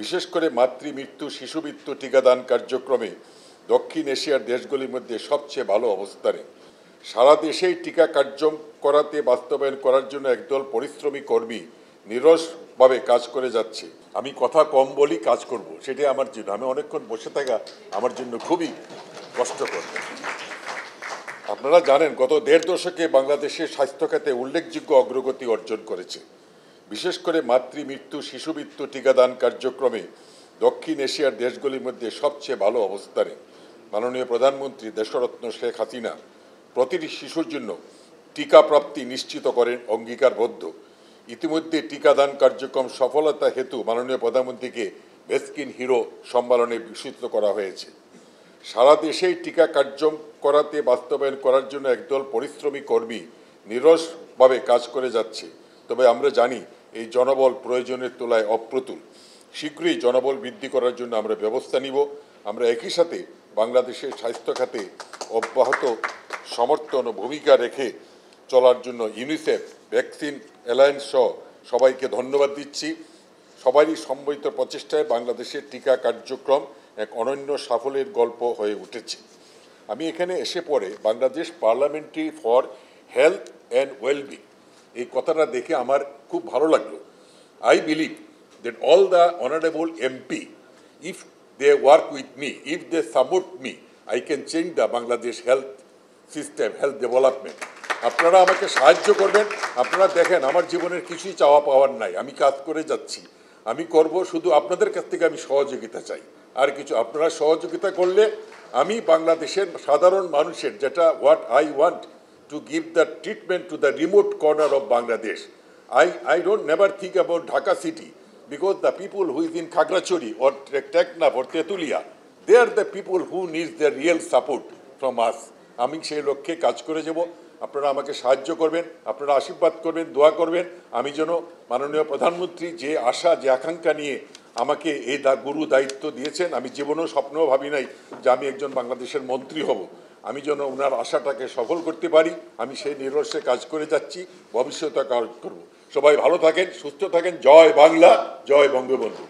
বিশেষ করে মাতৃমৃত্যু শিশু মৃত্যু টিকাদান কার্যক্রমে দক্ষিণ এশিয়ার দেশগুলির মধ্যে সবচেয়ে ভালো অবস্থানে। সারা দেশেই টিকা কার্যক্রম করাতে বাস্তবায়ন করার জন্য একদল পরিশ্রমী কর্মী নিরসভাবে কাজ করে যাচ্ছে। আমি কথা কম বলি, কাজ করব, সেটাই আমার জন্য। আমি অনেকক্ষণ বসে থাকা আমার জন্য খুবই কষ্টকর। আপনারা জানেন, গত দেড় দশকে বাংলাদেশের স্বাস্থ্য খাতে উল্লেখযোগ্য অগ্রগতি অর্জন করেছে। বিশেষ করে মাতৃমৃত্যু শিশু মৃত্যু টিকাদান কার্যক্রমে দক্ষিণ এশিয়ার দেশগুলির মধ্যে সবচেয়ে ভালো অবস্থানে। মাননীয় প্রধানমন্ত্রী দেশরত্ন শেখ হাসিনা প্রতিটি শিশুর জন্য টিকা প্রাপ্তি নিশ্চিত করেন অঙ্গীকারবদ্ধ। ইতিমধ্যে টিকাদান কার্যক্রম সফলতা হেতু মাননীয় প্রধানমন্ত্রীকে ভ্যাকসিন হিরো সম্মাননে ভূষিত করা হয়েছে। সারা দেশেই টিকা কার্যক্রম করাতে বাস্তবায়ন করার জন্য একদল পরিশ্রমী কর্মী নিরসভাবে কাজ করে যাচ্ছে। তবে আমরা জানি, এই জনবল প্রয়োজনের তুলনায় অপ্রতুল। শীঘ্রই জনবল বৃদ্ধি করার জন্য আমরা ব্যবস্থা নিব। আমরা একই সাথে বাংলাদেশের স্বাস্থ্য খাতে অব্যাহত সমর্থন ও ভূমিকা রেখে চলার জন্য ইউনিসেফ, ভ্যাকসিন অ্যালায়েন্স সহ সবাইকে ধন্যবাদ দিচ্ছি। সবারই সম্মিলিত প্রচেষ্টায় বাংলাদেশের টিকা কার্যক্রম এক অনন্য সাফল্যের গল্প হয়ে উঠেছে। আমি এখানে এসে পরে Bangladesh parliamentary for health and wellbeing এই কথাটা দেখে আমার খুব ভালো লাগলো। I believe that all the honorable MP, if they work with me, if they support me, I can change the Bangladesh health system, health development. আপনারা আমাকে সাহায্য করবেন। আপনারা দেখেন, আমার জীবনের কিছুই চাওয়া পাওয়ার নাই, আমি কাজ করে যাচ্ছি, আমি করব। শুধু আপনাদের কাছ থেকে আমি সহযোগিতা চাই, আর কিছু। আপনারা সহযোগিতা করলে আমি বাংলাদেশের সাধারণ মানুষের যেটা what I want to give the treatment to the remote corner of Bangladesh. I don't never think about Dhaka city, because the people who is in Khagrachori or Teknaf or Tetulia, they are the people who needs the real support from us. আমি সেই লক্ষ্যে কাজ করে যাব। আপনারা আমাকে সাহায্য করবেন, আপনারা আশীর্বাদ করবেন, দোয়া করবেন। আমি যেন মাননীয় প্রধানমন্ত্রী যে আশা, যে আকাঙ্ক্ষা নিয়ে আমাকে এই গুরু দায়িত্ব দিয়েছেন, আমি জীবনেও স্বপ্নেও ভাবি নাই যে আমি একজন বাংলাদেশের মন্ত্রী হব। আমি যেন ওনার আশাটাকে সফল করতে পারি, আমি সেই নিরলসে কাজ করে যাচ্ছি, ভবিষ্যতে কাজ করব। সবাই ভালো থাকেন, সুস্থ থাকেন। জয় বাংলা, জয় বঙ্গবন্ধু।